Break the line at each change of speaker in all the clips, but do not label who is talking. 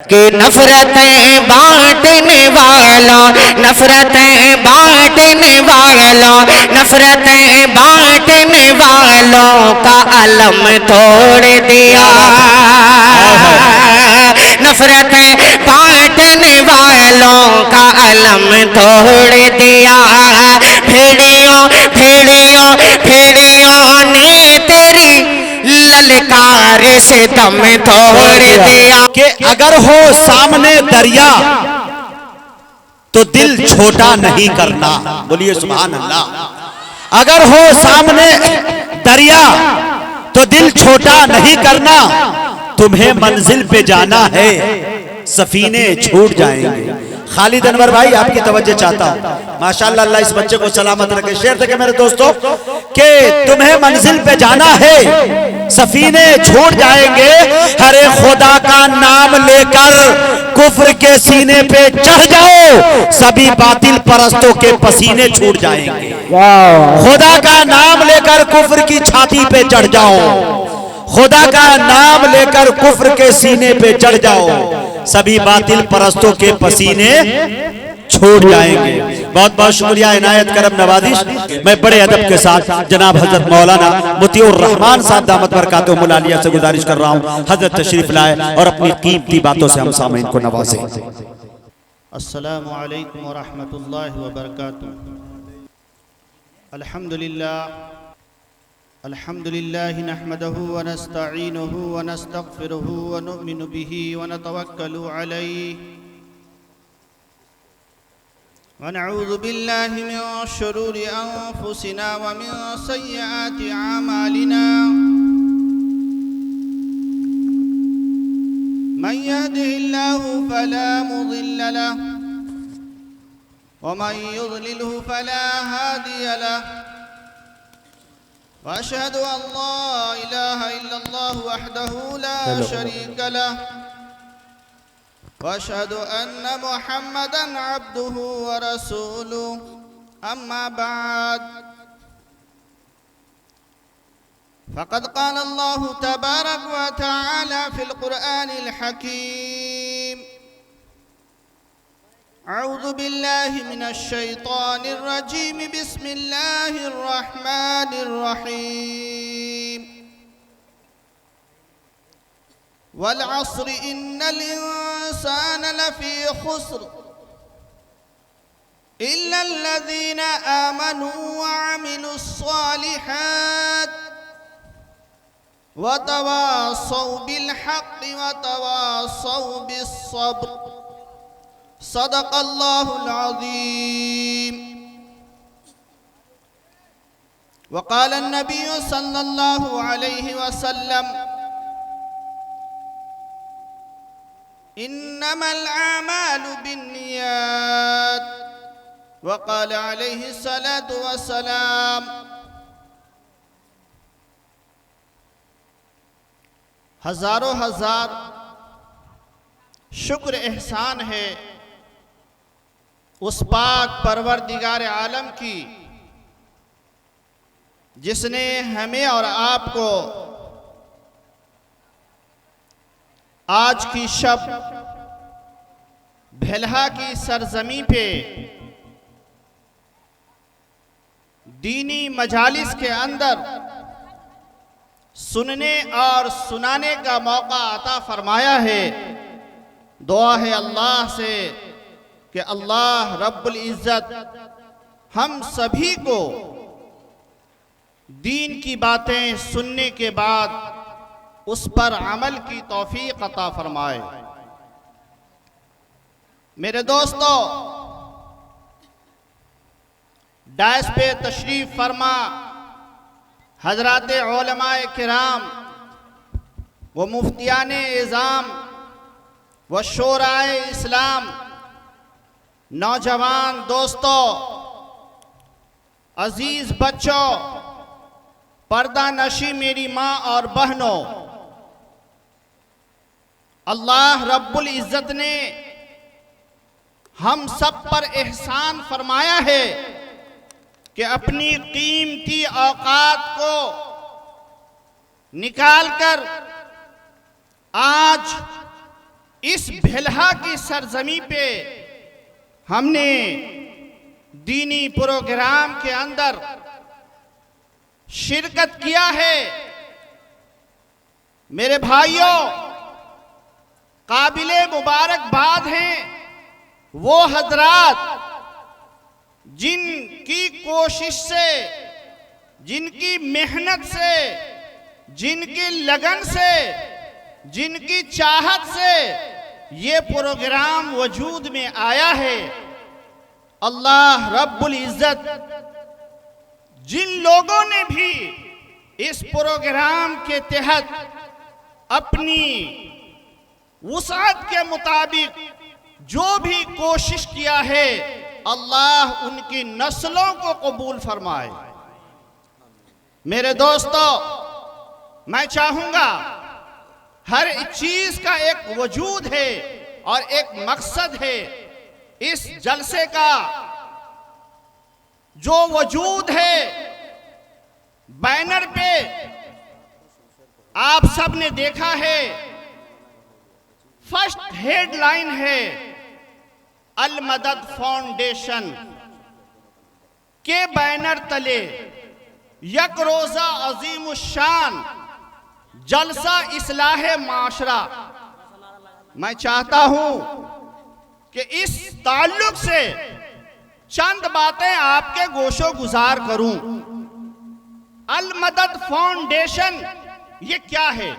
کہ نفرتیں بانٹنے والوں نفرتیں بانٹنے والوں نفرتیں بانٹنے والوں کا علم توڑ دیا نفرتیں بانٹنے والوں کا علم توڑ دیا بھیڑیوں بھیڑیوں بھیڑیوں نے تیری للکار سے دم توڑ دیا
کہ اگر ہو سامنے دریا تو دل چھوٹا نہیں کرنا. بولیے سبحان اللہ. اگر ہو سامنے دریا تو دل چھوٹا نہیں کرنا. تمہیں منزل پہ جانا ہے سفینے چھوٹ جائیں گے. خالد انور بھائی آپ کی توجہ چاہتا ہوں. ماشاءاللہ اللہ اس بچے کو سلامت رکھے. شعر دیکھیں میرے دوستو کہ تمہیں منزل پہ جانا ہے سفینے چھوٹ جائیں گے. ہر خدا کا نام لے کر کفر کے سینے پہ چڑھ جاؤ سبھی باطل پرستوں کے پسینے چھوٹ جائیں گے. خدا کا نام لے کر کفر کی چھاتی پہ چڑھ جاؤ خدا کا نام لے کر کفر کے سینے پہ چڑھ جاؤ سبھی باطل پرستوں کے پسینے چھوڑ جائیں گے. بہت بہت شکریہ عنایت کرم نوازش. میں بڑے ادب کے ساتھ جناب حضرت مولانا مطیع الرحمن صاحب دامت برکاتہم العالیہ سے گزارش کر رہا ہوں حضرت تشریف لائے اور اپنی قیمتی باتوں سے ہم سامعین کو نوازیں.
السلام علیکم ورحمۃ اللہ وبرکاتہ. الحمد لله نحمده ونستعينه ونستغفره ونؤمن به ونتوكل عليه ونعوذ بالله من شرور أنفسنا ومن سيئات أعمالنا من يهده الله فلا مضل له ومن يضلله فلا هادي له وأشهد أن لا إله إلا الله وحده لا شريك له وأشهد أن محمدًا عبده ورسوله أما بعد فقد قال الله تبارك وتعالى في القرآن الحكيم أعوذ بالله من الشيطان الرجيم بسم الله الرحمن الرحيم والعصر إن الإنسان لفي خسر إلا الذين آمنوا وعملوا الصالحات وتواصوا بالحق وتواصوا بالصبر صدق الله العظيم. وقال النبي صلى الله عليه وسلم إنما الأعمال بالنيات وقال عليه الصلاة والسلام ہزاروں ہزار شکر احسان ہے اس پاک پروردگار عالم کی جس نے ہمیں اور آپ کو آج کی شب بھلہا کی سرزمین پہ دینی مجالس کے اندر سننے اور سنانے کا موقع عطا فرمایا ہے. دعا ہے اللہ سے کہ اللہ رب العزت ہم سبھی کو دین کی باتیں سننے کے بعد اس پر عمل کی توفیق عطا فرمائے. میرے دوستو ڈائس پہ تشریف فرما حضرات علماء کرام و مفتیان اعظام و شورائے اسلام نوجوان دوستو عزیز بچوں پردہ نشی میری ماں اور بہنوں اللہ رب العزت نے ہم سب پر احسان فرمایا ہے کہ اپنی قیمتی اوقات کو نکال کر آج اس بھلہا کی سرزمین پہ ہم نے دینی پروگرام کے اندر شرکت کیا ہے۔ میرے بھائیوں، قابل مبارکباد ہیں وہ حضرات جن کی کوشش سے، جن کی محنت سے، جن کی لگن سے، جن کی چاہت سے یہ پروگرام وجود میں آیا ہے۔ اللہ رب العزت جن لوگوں نے بھی اس پروگرام کے تحت اپنی وسعت کے مطابق جو بھی کوشش کیا ہے، اللہ ان کی نسلوں کو قبول فرمائے۔ میرے دوستو، میں چاہوں گا ہر چیز کا ایک وجود ہے اور ایک مقصد ہے۔ اس جلسے کا جو وجود ہے، بینر پہ آپ سب نے دیکھا ہے، فرسٹ ہیڈ لائن ہے المدد فاؤنڈیشن کے بینر تلے یک روزہ عظیم الشان جلسہ اصلاح معاشرہ۔ میں چاہتا ہوں کہ اس تعلق سے چند باتیں آپ کے گوش و گزار کروں۔ المدد فاؤنڈیشن یہ کیا ہے؟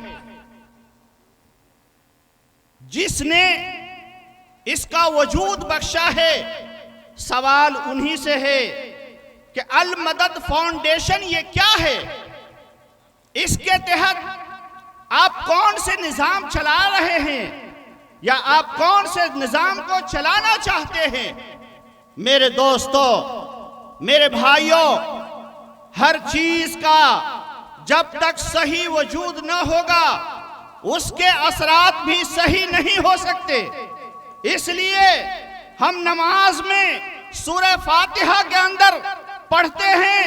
جس نے اس کا وجود بخشا ہے، سوال انہی سے ہے کہ المدد فاؤنڈیشن یہ کیا ہے؟ اس کے تحت آپ کون سے نظام چلا رہے ہیں یا آپ کون سے نظام کو چلانا چاہتے ہیں؟ میرے دوستو، میرے بھائیوں، ہر چیز کا جب تک صحیح وجود نہ ہوگا اس کے اثرات بھی صحیح نہیں ہو سکتے۔ اس لیے ہم نماز میں سورہ فاتحہ کے اندر پڑھتے ہیں،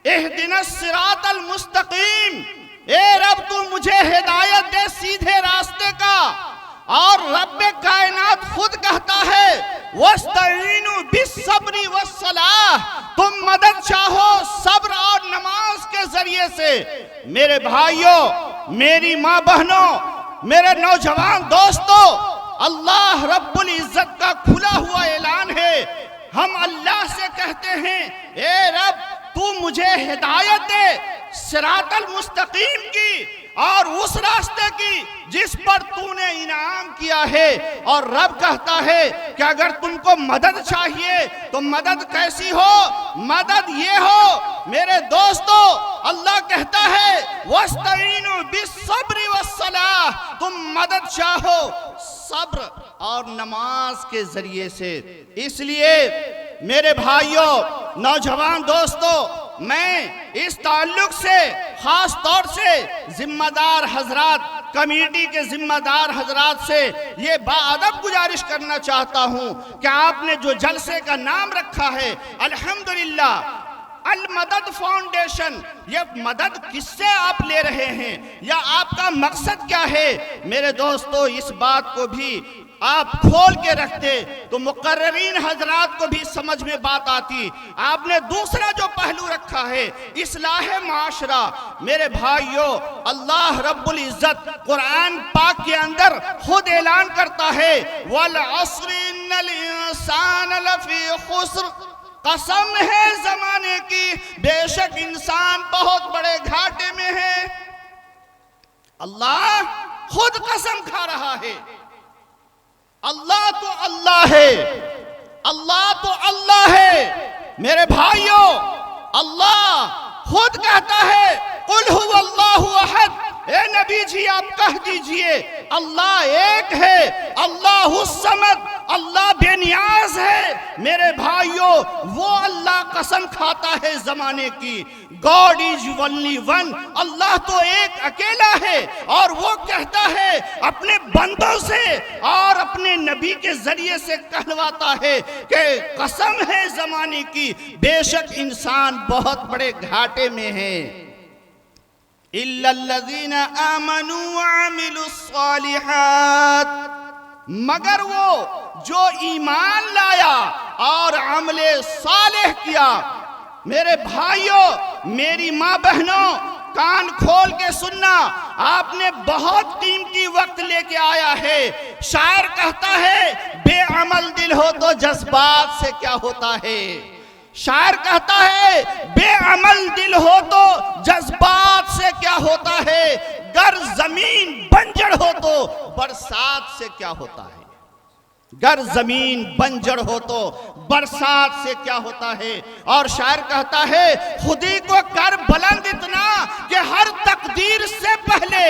اہدنا الصراط المستقیم، اے رب تو مجھے ہدایت دے سیدھے راستے کا۔ اور رب کائنات خود کہتا ہے وَاسْتَعِينُوا بِالصَّبْرِ وَالصَّلَاةِ، تم مدد چاہو صبر اور نماز کے ذریعے سے۔ میرے بھائیوں، میری ماں بہنوں، میرے نوجوان دوستوں، اللہ رب العزت کا کھلا ہوا اعلان ہے۔ ہم اللہ سے کہتے ہیں اے رب تو مجھے ہدایت دے صراط المستقیم کی، اور اس راستے کی جس پر تو نے انعام کیا ہے۔ اور رب کہتا ہے کہ اگر تم کو مدد چاہیے تو مدد کیسی ہو؟ مدد یہ ہو میرے دوستو، اللہ کہتا ہے وَاسْتَعِينُوا بِالصَّبْرِ وَالصَّلَاةِ، تم مدد چاہو صبر اور نماز کے ذریعے سے۔ اس لیے میرے بھائیوں، نوجوان دوستو، میں اس تعلق سے خاص طور سے ذمہ دار حضرات، کمیٹی کے ذمہ دار حضرات سے یہ باادب گزارش کرنا چاہتا ہوں کہ آپ نے جو جلسے کا نام رکھا ہے الحمدللہ المدد فاؤنڈیشن، یہ مدد کس سے آپ لے رہے ہیں یا آپ کا مقصد کیا ہے؟ میرے دوستو، اس بات کو بھی آپ کھول کے رکھتے تو مقررین حضرات کو بھی سمجھ میں بات آتی۔ آپ نے دوسرا جو پہلو رکھا ہے اصلاح معاشرہ۔ میرے بھائیوں، اللہ رب العزت قرآن پاک کے اندر خود اعلان کرتا ہے وَالْعَصْرِ إِنَّ الْإِنسَانَ لَفِي خُسْرٍ، قسم ہے زمانے کی، بے شک انسان بہت بڑے گھاٹے میں ہے۔ اللہ خود قسم کھا رہا ہے۔ اللہ تو اللہ ہے، اللہ تو اللہ ہے۔ میرے بھائیوں، اللہ خود کہتا ہے قُلْ هُوَ اللَّهُ أَحَدٌ، اے نبی جی آپ کہہ دیجئے اللہ ایک ہے، اللہ الصمد، اللہ بے نیاز ہے۔ میرے بھائیوں، وہ اللہ قسم کھاتا ہے زمانے کی، God is only one، اللہ تو ایک اکیلا ہے، اور وہ کہتا ہے اپنے بندوں سے اور اپنے نبی کے ذریعے سے کہلواتا ہے کہ قسم ہے زمانے کی، بے شک انسان بہت بڑے گھاٹے میں ہے۔ إلا الذين آمنوا وعملوا الصالحات، مگر وہ جو ایمان لایا اور عمل صالح کیا۔ میرے بھائیوں، میری ماں بہنوں، کان کھول کے سننا، آپ نے بہت قیمتی وقت لے کے آیا ہے۔ شاعر کہتا ہے بے عمل دل ہو تو جذبات سے کیا ہوتا ہے۔ شاعر کہتا ہے بے عمل دل ہو تو جذبات سے کیا ہوتا ہے، گر زمین بنجر ہو تو برسات سے کیا ہوتا ہے۔ گر زمین بنجر ہو تو برسات سے کیا ہوتا ہے۔ اور شاعر کہتا ہے خودی کو کر بلند اتنا کہ ہر تقدیر سے پہلے،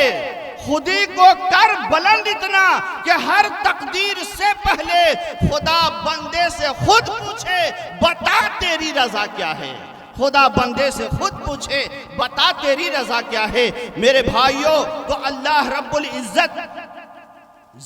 خودی کو کر بلند اتنا کہ ہر تقدیر سے پہلے خدا بندے سے خود پوچھے بتا تیری رضا کیا ہے۔ خدا بندے سے خود پوچھے بتا تیری رضا کیا ہے۔ میرے بھائیوں، تو اللہ رب العزت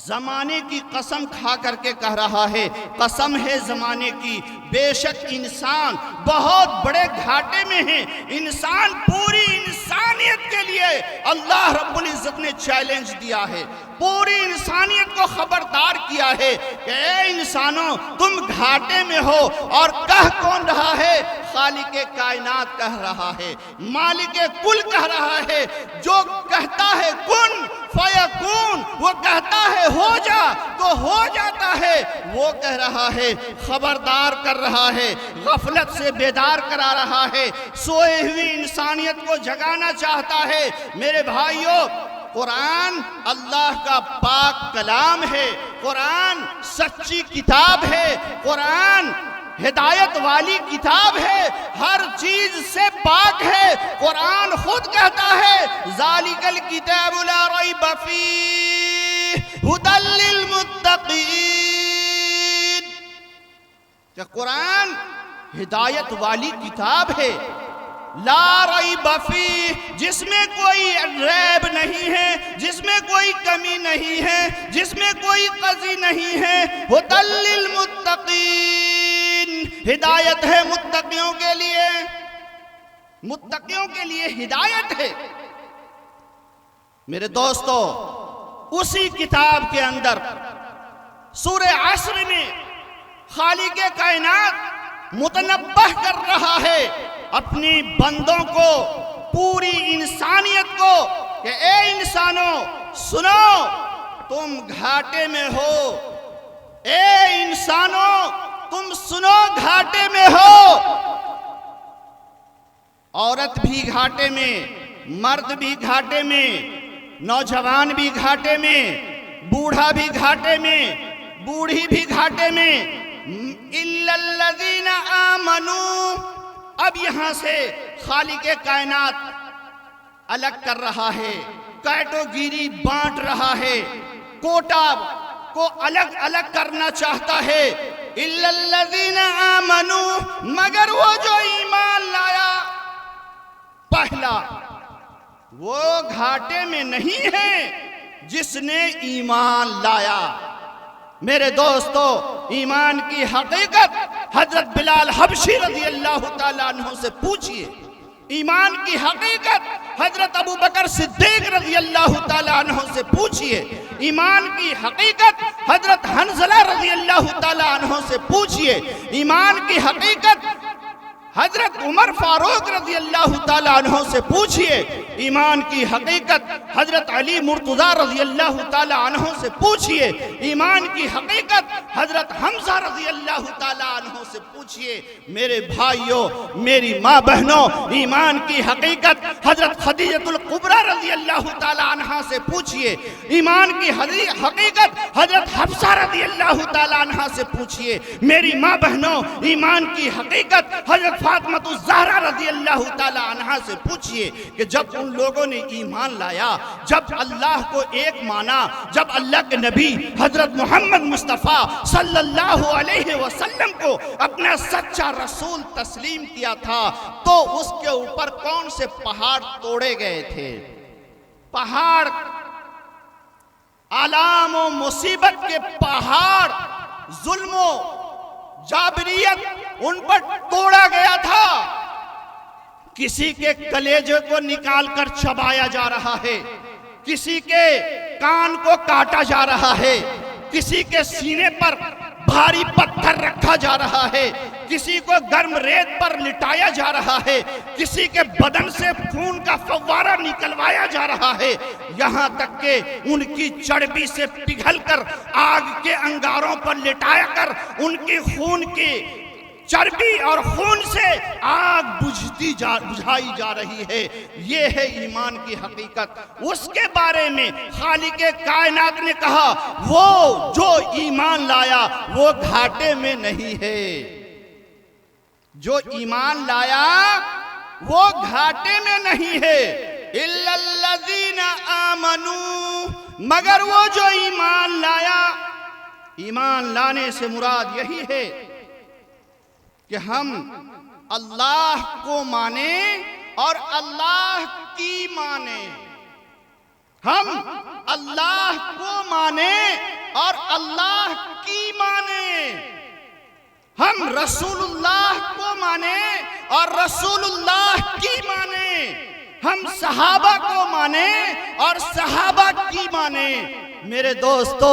زمانے کی قسم کھا کر کے کہہ رہا ہے، قسم ہے زمانے کی، بے شک انسان بہت بڑے گھاٹے میں ہے۔ انسان، پوری انسانیت کے لیے اللہ رب العزت نے چیلنج دیا ہے، پوری انسانیت کو خبردار کیا ہے کہ اے انسانوں تم گھاٹے میں ہو۔ اور کہہ کون رہا ہے؟ خالق کائنات کہہ رہا ہے، مالک کل کہہ رہا ہے، جو کہتا ہے کن فیکون، وہ کہتا ہے ہو جا تو ہو جاتا ہے، وہ کہہ رہا ہے، خبردار کر رہا ہے، غفلت سے بیدار کرا رہا ہے، سوئے ہوئی انسانیت کو جگانا چاہتا ہے۔ میرے بھائیوں، قرآن اللہ کا پاک کلام ہے، قرآن سچی کتاب ہے، قرآن ہدایت والی کتاب ہے، ہر چیز سے پاک ہے۔ قرآن خود کہتا ہے ذالک الکتاب لا ریب فیہ ھدی للمتقین، کہ قرآن ہدایت والی کتاب ہے، لا ریب فیہ، جس میں کوئی ریب نہیں ہے، جس میں کوئی کمی نہیں ہے، جس میں کوئی قضی نہیں ہے، ھدی للمتقین، ہدایت ہے متقیوں کے لیے، متقیوں کے لیے ہدایت ہے۔ میرے دوستو، اسی کتاب کے اندر سورہ عصر میں خالق کائنات متنبہ کر رہا ہے اپنی بندوں کو، پوری انسانیت کو، کہ اے انسانوں سنو، تم گھاٹے میں ہو، اے انسانوں تم سنو گھاٹے میں ہو۔ عورت بھی گھاٹے میں، مرد بھی گھاٹے میں، نوجوان بھی گھاٹے میں، بوڑھا بھی گھاٹے میں، بوڑھی بھی گھاٹے میں، اِلَّا الَّذِينَ آمَنُوا۔ اب یہاں سے خالق کائنات الگ کر رہا ہے، کیٹیگری بانٹ رہا ہے، کوٹا کو الگ الگ کرنا چاہتا ہے۔ اِلَّا الَّذِينَ آمَنُوا، مگر وہ جو ایمان لایا، پہلا وہ گھاٹے میں نہیں ہے جس نے ایمان لایا۔ میرے دوستو، ایمان کی حقیقت حضرت بلال حبشی رضی اللہ تعالیٰ عنہ سے پوچھئے، ایمان کی حقیقت حضرت ابو بکر صدیق رضی اللہ تعالیٰ عنہ سے پوچھئے، ایمان کی حقیقت حضرت حنظلہ رضی اللہ تعالیٰ عنہ سے پوچھئے، ایمان کی حقیقت حضرت عمر فاروق رضی اللہ تعالیٰ عنہ سے پوچھئے، ایمان کی حقیقت حضرت علی مرتضیٰ رضی اللہ تعالیٰ عنہ سے پوچھئے، ایمان کی حقیقت حضرت حمزہ رضی اللہ تعالیٰ عنہ سے پوچھئے۔ میرے بھائیوں، میری ماں بہنوں، ایمان کی حقیقت حضرت خدیجہ الکبریٰ رضی اللہ تعالیٰ عنہ سے پوچھئے، ایمان کی حقیقت حضرت حفصہ رضی اللہ تعالیٰ عنہ سے پوچھئے۔ میری ماں بہنوں، ایمان کی حقیقت حضرت فاطمہ الزہرا رضی اللہ تعالیٰ عنہ سے پوچھئے کہ جب ان لوگوں نے ایمان لایا، جب اللہ کو ایک مانا، جب اللہ کے نبی حضرت محمد مصطفیٰ صلی اللہ علیہ وسلم کو اپنا سچا رسول تسلیم کیا تھا، تو اس کے اوپر کون سے پہاڑ توڑے گئے تھے؟ پہاڑ، آلام و مصیبت کے پہاڑ، ظلم و جابریت ان پر توڑا گیا تھا۔ کسی کے کلیجے کو نکال کر چبایا جا رہا ہے، کسی کے کان کو کاٹا جا رہا ہے، کسی کے سینے پر بھاری پتھر رکھا جا رہا ہے، کسی کو گرم ریت پر لٹایا جا رہا ہے، کسی کے بدن سے خون کا فوارہ نکلوایا جا رہا ہے، یہاں تک کہ ان کی چربی سے پگھل کر آگ کے انگاروں پر لٹایا کر ان کی خون کی چربی اور خون سے آگ بجھائی جا رہی ہے۔ یہ ہے ایمان کی حقیقت۔ اس کے بارے میں خالق کائنات نے کہا وہ جو ایمان لایا وہ گھاٹے میں نہیں ہے، جو ایمان لایا وہ گھاٹے میں نہیں ہے، الا الذین آمنوا، مگر وہ جو ایمان لایا۔ ایمان لانے سے مراد یہی ہے کہ ہم اللہ کو مانیں اور اللہ کی مانیں، ہم اللہ کو مانیں اور اللہ کی مانیں، ہم رسول اللہ کو مانیں اور رسول اللہ کی مانیں، ہم صحابہ کو مانیں اور صحابہ کی مانیں۔ میرے دوستو،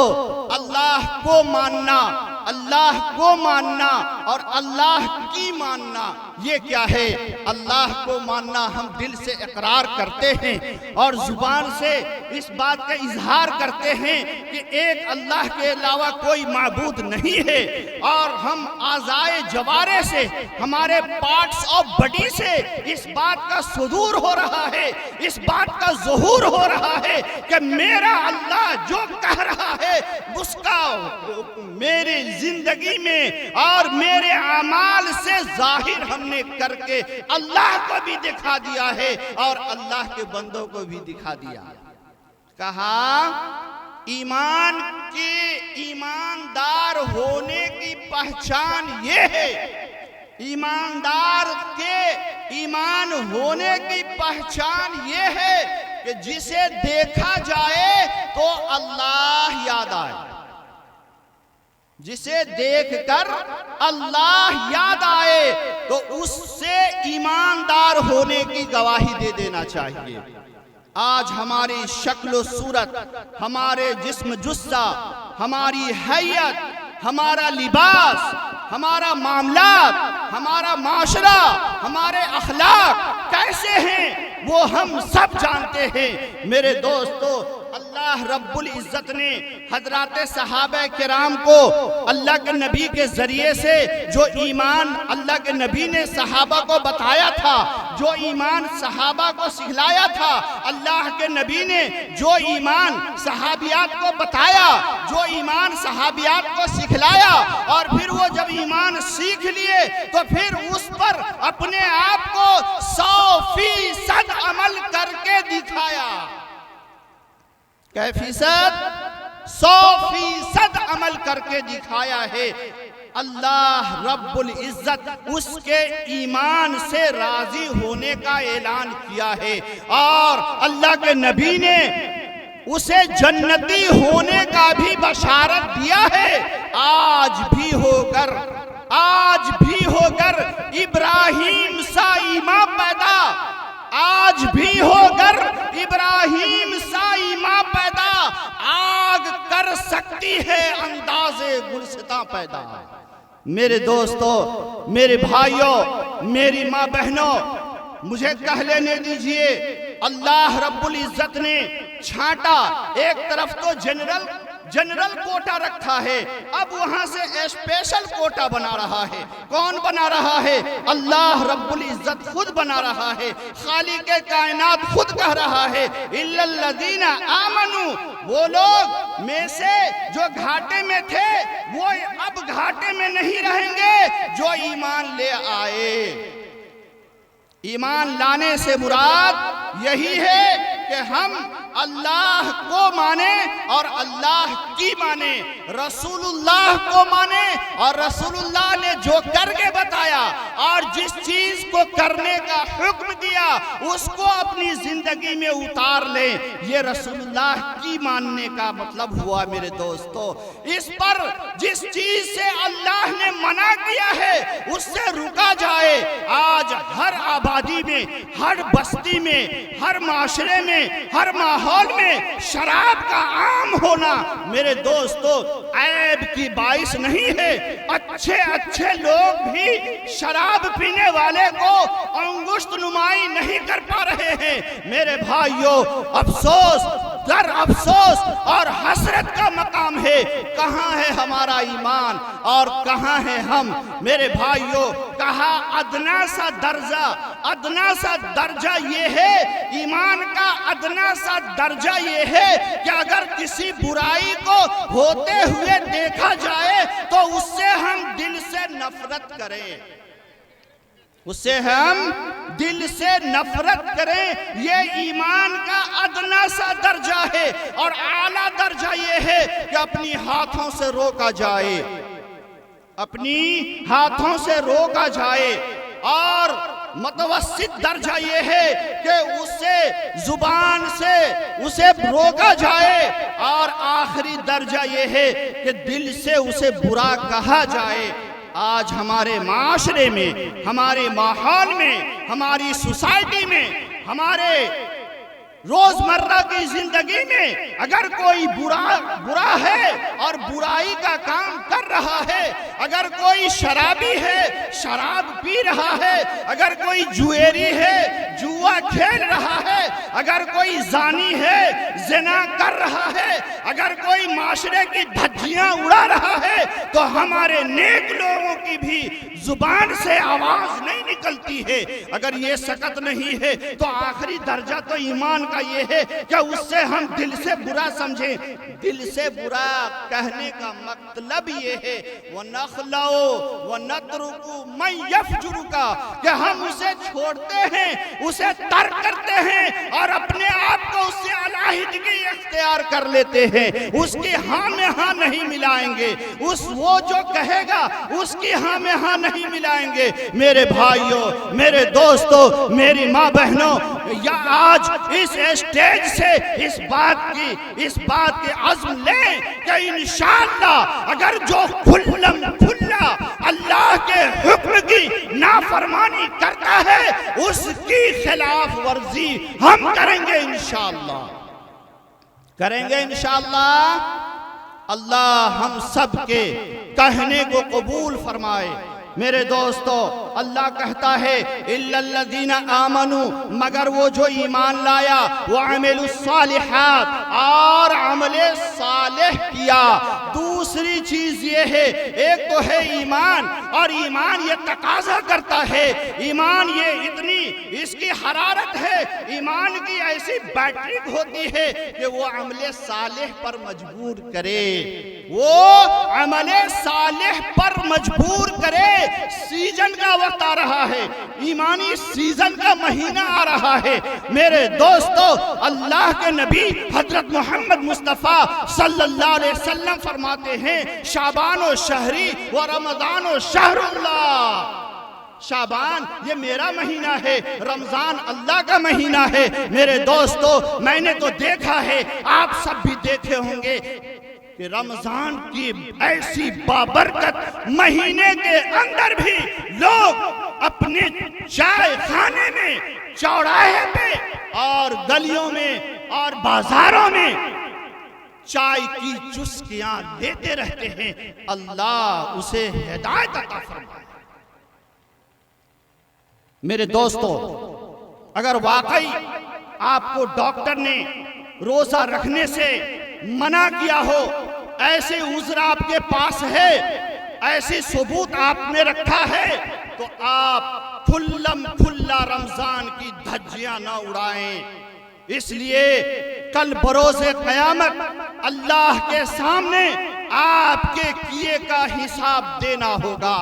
اللہ کو ماننا، اللہ کو ماننا اور اللہ کی ماننا یہ کیا ہے؟ اللہ کو ماننا ہم دل سے اقرار کرتے ہیں اور زبان سے اس بات کا اظہار کرتے ہیں کہ ایک اللہ کے علاوہ کوئی معبود نہیں ہے، اور ہم اعضائے جوارے سے، ہمارے پارٹس آف باڈی سے اس بات کا صدور ہو رہا ہے، اس بات کا ظہور ہو رہا ہے کہ میرا اللہ جو کہہ رہا ہے اس کا میری زندگی میں اور میرے اعمال سے ظاہر ہم نے کر کے اللہ کو بھی دکھا دیا ہے اور اللہ کے بندوں کو بھی دکھا دیا۔ کہا ایمان کے ایماندار ہونے کی پہچان یہ ہے، ایماندار کے ایمان ہونے کی پہچان یہ ہے کہ جسے دیکھا جائے تو اللہ یاد آئے، جسے دیکھ کر اللہ یاد آئے تو اس سے ایماندار ہونے کی گواہی دے دینا چاہیے۔ آج ہماری شکل و صورت، ہمارے جسم جثہ، ہماری حیت، ہمارا لباس، ہمارا معاملات، ہمارا معاشرہ، ہمارے اخلاق کیسے ہیں وہ ہم سب جانتے ہیں۔ میرے دوستو، اللہ رب العزت نے حضرات صحابہ کرام کو اللہ کے نبی کے ذریعے سے جو ایمان اللہ کے نبی نے صحابہ کو بتایا تھا، جو ایمان صحابہ کو سکھلایا تھا، اللہ کے نبی نے جو ایمان صحابیات کو بتایا، جو ایمان صحابیات کو سکھلایا، اور پھر وہ جب ایمان سیکھ لیے تو پھر اس پر اپنے آپ کو 100% عمل کر کے دکھایا۔ کئی فیصد؟ 100% عمل کر کے دکھایا ہے۔ اللہ رب العزت اس کے ایمان سے راضی ہونے کا اعلان کیا ہے، اور اللہ کے نبی نے اسے جنتی ہونے کا بھی بشارت دیا ہے۔ آج بھی ہو کر ابراہیم سا ایمان پیدا، آج بھی ہو کر ابراہیم سا ایمان پیدا، آگ کر سکتی ہے انداز گلستاں پیدا۔ میرے دوستو، میرے بھائیوں، میری ماں بہنوں، مجھے کہہ لینے دیجئے، اللہ رب العزت نے چھانٹا، ایک طرف تو جنرل کوٹا رکھا ہے، اب وہاں سے اسپیشل کوٹا بنا رہا ہے۔ کون بنا رہا ہے؟ اللہ رب العزت خود بنا رہا ہے، خالق کائنات خود کہہ رہا ہے الا الذین آمنوا، وہ لوگ میں سے جو گھاٹے میں تھے وہ اب گھاٹے میں نہیں رہیں گے جو ایمان لے آئے۔ ایمان لانے سے مراد یہی ہے کہ ہم اللہ کو مانے اور اللہ کی مانے، رسول اللہ کو مانے اور رسول اللہ نے جو کر کے بتایا اور جس چیز کو کرنے کا حکم دیا اس کو اپنی زندگی میں اتار لیں، یہ رسول اللہ کی ماننے کا مطلب ہوا میرے دوستو۔ اس پر جس چیز سے اللہ نے منع کیا ہے اس سے رکا جائے۔ آج ہر آبادی میں، ہر بستی میں، ہر معاشرے میں، ہر ماحول میں شراب کا عام ہونا میرے دوستو عیب کی باعث نہیں ہے۔ اچھے لوگ بھی شراب پینے والے کو انگشت نمائی نہیں کر پا رہے ہیں۔ میرے بھائیو، افسوس در افسوس اور حسرت کا مقام ہے۔ کہاں ہے ہمارا ایمان اور کہاں ہے ہم؟ میرے بھائیو، کہا ادنا سا درجہ یہ ہے، ایمان کا ادنا سا درجہ یہ ہے کہ اگر کسی برائی کو ہوتے ہوئے دیکھا جائے تو اس سے ہم دل سے نفرت کریں، اس سے ہم دل سے نفرت کریں۔ یہ ایمان کا ادنا سا درجہ ہے، اور اعلیٰ درجہ یہ ہے کہ اپنی ہاتھوں سے روکا جائے، اپنی ہاتھوں سے روکا جائے، اور متوسط درجہ یہ ہے کہ اسے زبان سے اسے روکا جائے، اور آخری درجہ یہ ہے کہ دل سے اسے برا کہا جائے۔ آج ہمارے معاشرے میں، ہمارے ماحول میں، ہماری سوسائٹی میں، ہمارے روزمرہ کی زندگی میں اگر کوئی برا ہے اور برائی کا کام کر رہا ہے، اگر کوئی شرابی ہے، شراب پی رہا ہے، اگر کوئی جویری ہے، جوا کھیل رہا ہے، اگر کوئی زانی ہے، زنا کر رہا ہے، اگر کوئی معاشرے کی دھجیاں اڑا رہا ہے، تو ہمارے نیک لوگوں کی بھی زبان سے آواز نہیں نکلتی ہے۔ اگر یہ سکت نہیں ہے تو آخری درجہ تو ایمان کا یہ ہے کہ اس سے ہم دل سے برا سمجھیں۔ دل سے برا کہنے کا مطلب یہ ہے وَنَخْلَعُ وَنَتْرُكُ مَنْ يَفْجُرُكَ، کہ ہم اسے چھوڑتے ہیں، اسے ترک کرتے ہیں، اور اپنے آپ کو اس سے علیحدگی اختیار کر لیتے ہیں۔ اس کی ہاں میں ہاں نہیں ملائیں گے، وہ جو کہے گا اس کی ہاں میں ہاں نہیں ملائیں گے۔ میرے بھائیوں، میرے دوستوں، میری ماں بہنوں، یا آج اس اسٹیج سے اس بات کے عزم لیں کہ انشاءاللہ اگر جو کھلا اللہ کے حکم کی نافرمانی کرتا ہے اس کی خلاف ورزی ہم کریں گے انشاءاللہ، کریں گے انشاءاللہ۔ اللہ ہم سب کے کہنے کو قبول فرمائے۔ میرے دوستو، اللہ کہتا ہے اِلَّا الَّذِينَ آمَنُوا، مگر وہ جو ایمان لایا، وَعَمِلُوا الصَّالِحَاتِ، اور عمل صالح کیا۔ دوسری چیز یہ ہے، ایک تو ہے ایمان، اور ایمان یہ تقاضا کرتا ہے، ایمان یہ اتنی اس کی حرارت ہے، ایمان کی ایسی بیٹری ہوتی ہے کہ وہ عمل صالح پر مجبور کرے، وہ عمل صالح پر مجبور کرے۔ سیزن کا وقت آ رہا ہے، ایمانی سیزن کا مہینہ آ رہا ہے۔ میرے دوستو، اللہ کے نبی حضرت محمد مصطفیٰ صلی اللہ علیہ وسلم فرماتے ہیں شعبان و شہری و رمضان و شہر اللہ۔ شعبان یہ میرا مہینہ ہے، رمضان اللہ کا مہینہ ہے۔ میرے دوستو، میں نے تو دیکھا ہے، آپ سب بھی دیکھے ہوں گے کہ رمضان کی ایسی بابرکت مہینے کے اندر بھی لوگ اپنے چائے خانے میں، چوراہے پہ اور گلیوں میں اور بازاروں میں چائے کی چسکیاں لیتے رہتے ہیں۔ اللہ اسے ہدایت عطا فرمائے۔ میرے دوستو، اگر واقعی آپ کو ڈاکٹر نے روزہ رکھنے سے منع کیا ہو، ایسے عذر آپ کے پاس ہے، ایسی ثبوت آپ نے رکھا ہے، تو آپ کھلا رمضان کی دھجیاں نہ اڑائیں۔ اس لیے کل بروز قیامت اللہ کے سامنے آپ کے کیے کا حساب دینا ہوگا۔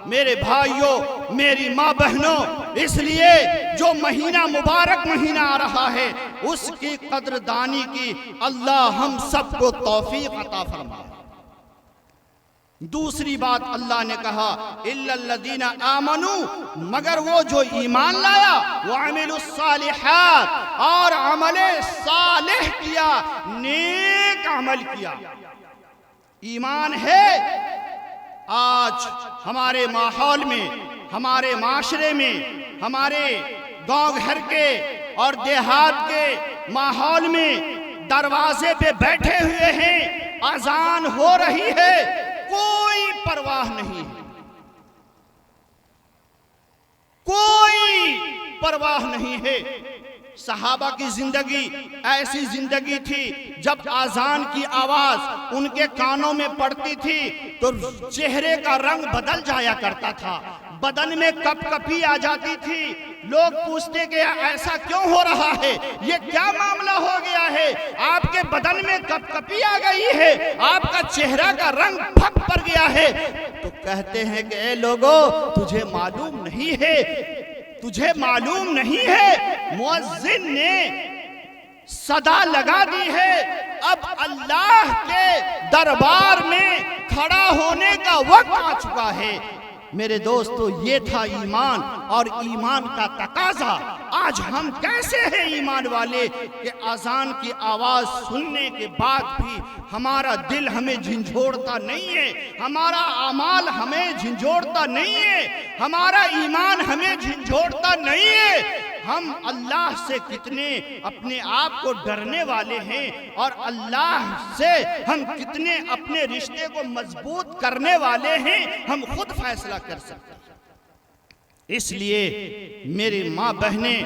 میرے بھائیوں، میری ماں بہنوں، اس لیے جو مہینہ مبارک مہینہ آ رہا ہے اس کی قدردانی کی اللہ ہم سب کو توفیق عطا فرمائے۔ دوسری بات اللہ نے کہا اِلَّا الَّذِينَ آمَنُوا، مگر وہ جو ایمان لایا، وَعَمِلُوا الصَّالِحَاتِ، اور عمل صالح کیا، نیک عمل کیا۔ ایمان ہے۔ آج ہمارے ماحول میں، ہمارے معاشرے میں، ہمارے گاؤں گھر کے اور دیہات کے ماحول میں دروازے پہ بیٹھے ہوئے ہیں، اذان ہو رہی ہے، کوئی پرواہ نہیں ہے، کوئی پرواہ نہیں ہے۔ صحابہ کی زندگی ایسی زندگی تھی جب اذان کی آواز ان کے کانوں میں پڑتی تھی تو چہرے کا رنگ بدل جایا کرتا تھا، بدن میں کپ کپی آ جاتی تھی، لوگ پوچھتے کہ ایسا کیوں ہو رہا ہے، یہ کیا معاملہ ہو گیا ہے، آپ کے بدن میں کپ کپی آ گئی ہے، آپ کا چہرہ کا رنگ پھک پڑ گیا ہے، تو کہتے ہیں کہ اے لوگو تجھے معلوم نہیں ہے، تجھے معلوم نہیں ہے، مؤذن نے صدا لگا دی ہے، اب اللہ کے دربار میں کھڑا ہونے کا وقت آ چکا ہے۔ میرے دوستو، یہ تھا ایمان اور ایمان کا تقاضا۔ آج ہم کیسے ہیں ایمان والے کہ اذان کی آواز سننے کے بعد بھی ہمارا دل ہمیں جھنجھوڑتا نہیں ہے، ہمارا اعمال ہمیں جھنجھوڑتا نہیں ہے، ہمارا ایمان ہمیں جھنجھوڑتا نہیں ہے۔ ہم اللہ سے کتنے اپنے آپ کو ڈرنے والے ہیں اور اللہ سے ہم کتنے اپنے رشتے کو مضبوط کرنے والے ہیں، ہم خود فیصلہ کر سکتے ہیں۔ اس لیے میری ماں بہنیں،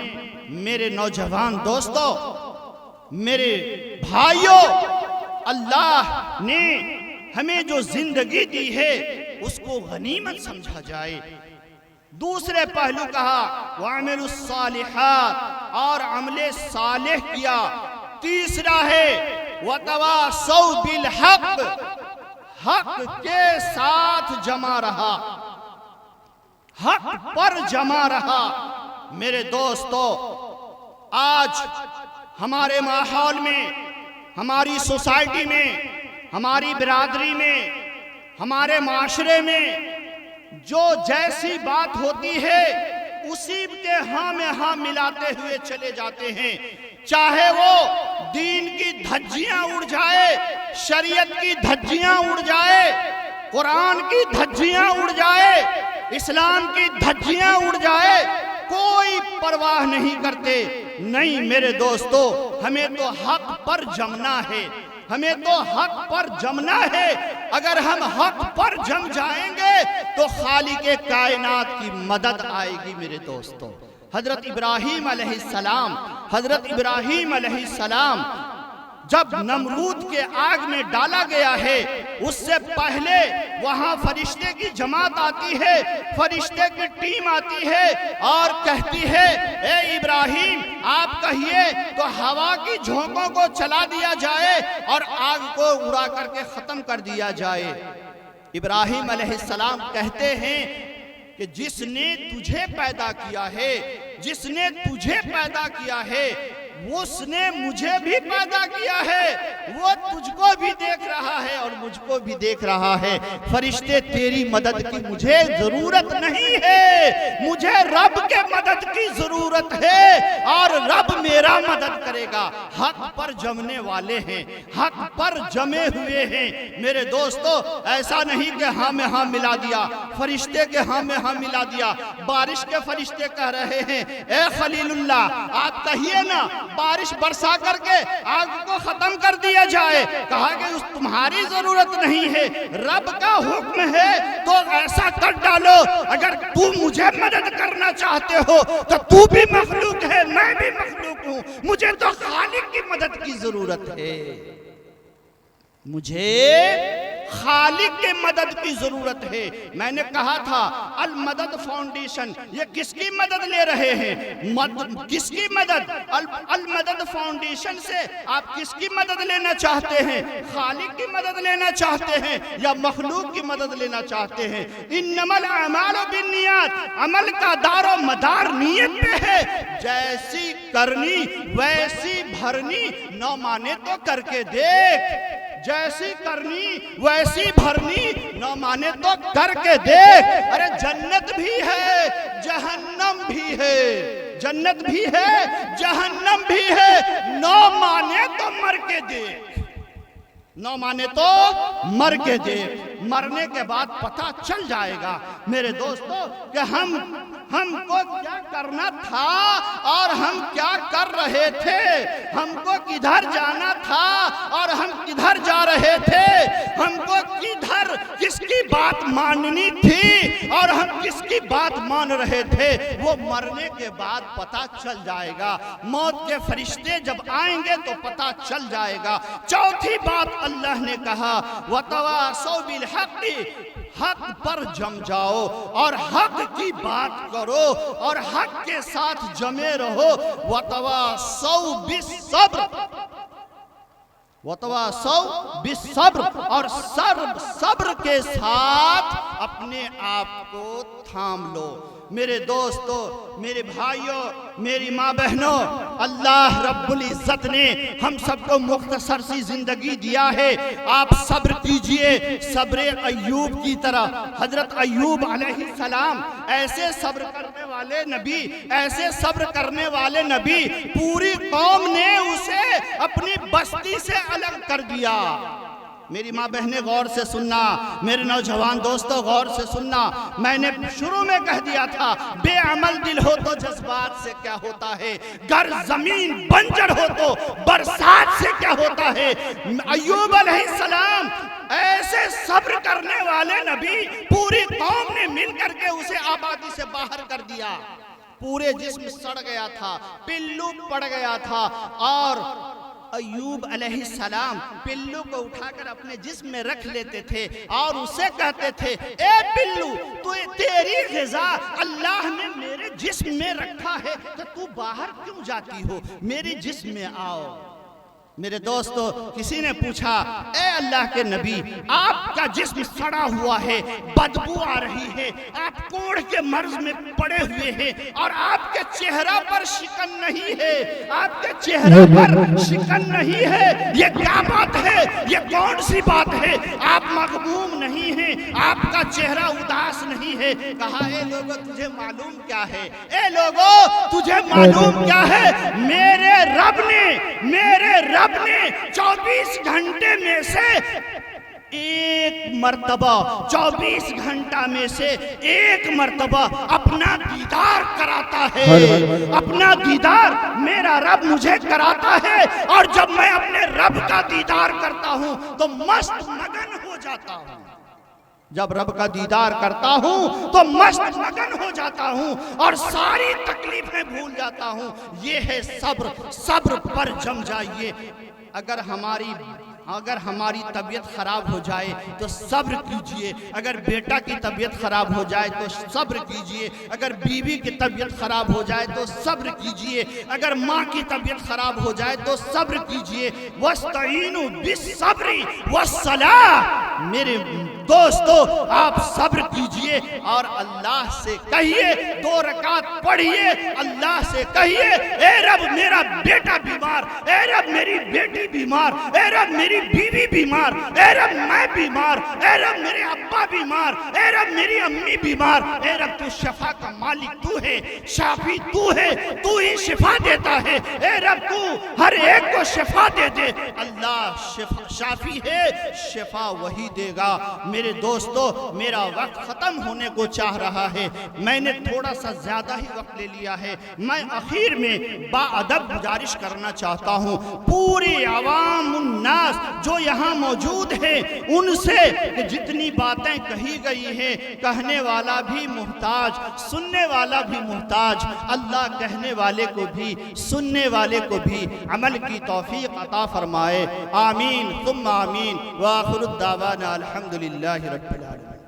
میرے نوجوان دوستوں، میرے بھائیوں، اللہ نے ہمیں جو زندگی دی ہے اس کو غنیمت سمجھا جائے۔ دوسرے پہلو کہا وَعَمِلُوا الصَّالِحَاتِ، اور عمل صالح کیا۔ تیسرا ہے وَتَوَاصَوْا بِالْحَقِّ، حق کے ساتھ جمع رہا، حق پر جمع رہا۔ میرے دوستو، آج ہمارے ماحول میں، ہماری سوسائٹی میں، ہماری برادری میں، ہمارے معاشرے میں جو جیسی بات ہوتی ہے اسی کے ہاں میں ہاں ملاتے ہوئے چلے جاتے ہیں، چاہے وہ دین کی دھجیاں اڑ جائے، شریعت کی دھجیاں اڑ جائے، قرآن کی دھجیاں اڑ جائے، اسلام کی دھجیاں اڑ جائے، کوئی پرواہ نہیں کرتے۔ نہیں میرے دوستو، ہمیں تو حق پر جمنا ہے، ہمیں تو حق پر جمنا ہے۔ اگر ہم حق پر جم جائیں گے تو خالق کائنات کی مدد آئے گی۔ میرے دوستو، حضرت ابراہیم علیہ السلام، حضرت ابراہیم علیہ السلام جب نمرود کے آگ میں ڈالا گیا ہے، اس سے پہلے وہاں فرشتے کی جماعت آتی ہے، فرشتے کی ٹیم آتی ہے اور کہتی ہے اے ابراہیم آپ کہیے تو ہوا کی جھونکوں کو چلا دیا جائے اور آگ کو اڑا کر کے ختم کر دیا جائے۔ ابراہیم علیہ السلام کہتے ہیں کہ جس نے تجھے پیدا کیا ہے، جس نے تجھے پیدا کیا ہے، اس نے مجھے بھی پیدا کیا ہے، وہ تجھ کو بھی دیکھ رہا ہے اور مجھ کو بھی دیکھ رہا ہے۔ فرشتے تیری مدد کی مجھے ضرورت نہیں ہے، مجھے رب کے مدد کی ضرورت ہے اور رب میرا مدد کرے گا۔ حق پر جمنے والے ہیں، حق پر جمے ہوئے ہیں۔ میرے دوستو، ایسا نہیں کہ ہاں میں ہاں ملا دیا، فرشتے کے ہاں میں ہاں ملا دیا۔ بارش کے فرشتے کہہ رہے ہیں اے خلیل اللہ آپ کہیے نا بارش برسا کر کے آگ کو ختم کر دیا جائے۔ کہا کہ اس تمہاری ضرورت نہیں ہے، رب کا حکم ہے تو ایسا کر ڈالو۔ اگر تو مجھے مدد کرنا چاہتے ہو تو تو بھی مخلوق ہے، میں بھی مخلوق ہوں، مجھے تو خالق کی مدد کی ضرورت ہے۔ مجھے خالق کے مدد کی ضرورت ہے۔ میں نے کہا تھا المدد فاؤنڈیشن یہ کس کی مدد لے رہے ہیں؟ کس کی مدد؟ المدد فاؤنڈیشن سے آپ کس کی مدد لینا چاہتے ہیں؟ خالق کی مدد لینا چاہتے ہیں یا مخلوق کی مدد لینا چاہتے ہیں؟ انما الاعمال بالنیات، عمل کا دار و مدار نیت پہ ہے۔ جیسی کرنی ویسی بھرنی، نہ مانے تو کر کے دیکھ۔ جیسی کرنی ویسی بھرنی، نہ مانے تو کر کے دیکھ۔ ارے جنت بھی ہے جہنم بھی ہے، جنت بھی ہے جہنم بھی ہے، نہ مانے تو مر کے دیکھ، نہ مانے تو مر کے دیکھ۔ مرنے کے بعد پتہ چل جائے گا میرے دوستو کہ ہم کو کیا کرنا تھا اور ہم کیا کر رہے تھے، ہم کو کدھر جانا تھا اور ہم کدھر جا رہے تھے، ہم کو کدھر کس کی بات ماننی تھی اور ہم کس کی بات مان رہے تھے، وہ مرنے کے بعد پتہ چل جائے گا۔ موت کے فرشتے جب آئیں گے تو پتہ چل جائے گا۔ چوتھی بات اللہ نے کہا وَتَوَاصَوْا بِالْحَقِّ، حق پر جم جاؤ اور حق کی بات کرو اور حق کے ساتھ جمے رہو۔ وَتَوَاصَوْا بِالصَّبْرِ، وَتَوَاصَوْا بِالصَّبْرِ، اور صبر کے ساتھ اپنے آپ کو تھام لو۔ میرے دوستو، میرے بھائیوں، میری ماں بہنوں، اللہ رب العزت نے ہم سب کو مختصر سی زندگی دیا ہے۔ آپ صبر کیجئے صبر ایوب کی طرح۔ حضرت ایوب علیہ السلام ایسے صبر کرنے والے نبی، ایسے صبر کرنے والے نبی، پوری قوم نے اسے اپنی بستی سے الگ کر دیا۔ میری ماں بہنیں غور سے سننا، میرے نوجوان دوستو غور سے سننا۔ میں نے شروع میں کہہ دیا تھا بے عمل دل ہو تو جذبات سے کیا ہوتا ہے، گر زمین بنجر ہو تو برسات سے کیا ہوتا ہے۔ ایوب علیہ السلام ایسے صبر کرنے والے نبی، پوری قوم نے مل کر کے اسے آبادی سے باہر کر دیا۔ پورے جسم سڑ گیا تھا، پلو پڑ گیا تھا، اور ایوب علیہ السلام پلو کو اٹھا کر اپنے جسم میں رکھ لیتے تھے اور اسے کہتے تھے اے پلو، تو تیری غذا اللہ نے میرے جسم میں رکھا ہے تو تو باہر کیوں جاتی ہو، میری جسم میں آؤ۔ میرے دوستو، کسی نے پوچھا اے اللہ کے نبی، آپ کا جسم سڑا ہوا ہے، بدبو آ رہی ہے، آپ کوڑ کے مرض میں پڑے ہوئے ہیں اور آپ کے چہرہ پر شکن نہیں ہے، آپ کے چہرہ پر شکن نہیں ہے، یہ کیا بات ہے، یہ کون سی بات ہے؟ آپ مغموم نہیں ہیں، آپ کا چہرہ اداس نہیں ہے۔ کہا اے لوگو تجھے معلوم کیا ہے، اے لوگو تجھے معلوم کیا ہے، میرے رب نے 24 گھنٹے میں سے ایک مرتبہ، 24 گھنٹہ میں سے ایک مرتبہ اپنا دیدار کراتا ہے۔ اپنا دیدار میرا رب مجھے کراتا ہے، اور جب میں اپنے رب کا دیدار کرتا ہوں تو مست مگن ہو جاتا ہوں۔ جب رب کا دیدار کرتا ہوں تو مست مگن ہو جاتا ہوں اور ساری تکلیفیں بھول جاتا ہوں۔ یہ ہے صبر۔ صبر پر جم جائیے۔ اگر ہماری طبیعت خراب ہو جائے تو صبر کیجئے۔ اگر بیٹا کی طبیعت خراب ہو جائے تو صبر کیجئے۔ اگر بیوی کی طبیعت خراب ہو جائے تو صبر کیجئے۔ اگر ماں کی طبیعت خراب ہو جائے تو صبر کیجئے۔ وَاسْتَعِينُوا بِالصَّبْرِ وَالصَّلَاةِ۔ میرے دوستو، آپ صبر کیجئے اور اللہ سے کہیے، 2 رکعت پڑھیے، اللہ سے کہیے اے رب میرا بیٹا بیمار، اے رب میری بیٹی بیمار، اے رب میری بیوی بیمار، اے رب میں بیمار، اے رب میرے ابا بیمار، اے رب میری امی بیمار، اے رب تو شفا کا مالک تو ہے، شافی تو ہے، تو ہی شفا دیتا ہے، اے رب تو ہر ایک کو شفا دے دے۔ اللہ شافی ہے، شفا وہی دے گا۔ میرے دوستو میرا وقت ختم ہونے کو چاہ رہا ہے، میں نے تھوڑا سا زیادہ ہی وقت لے لیا ہے۔ میں اخیر میں با ادب گزارش کرنا چاہتا ہوں پوری عوام الناس جو یہاں موجود ہیں ان سے کہ جتنی باتیں کہی گئی ہیں، کہنے والا بھی محتاج، سننے والا بھی محتاج، اللہ کہنے والے کو بھی سننے والے کو بھی عمل کی توفیق عطا فرمائے، آمین ثم آمین، وآخر الدعوانا الحمدللہ رب العالمین۔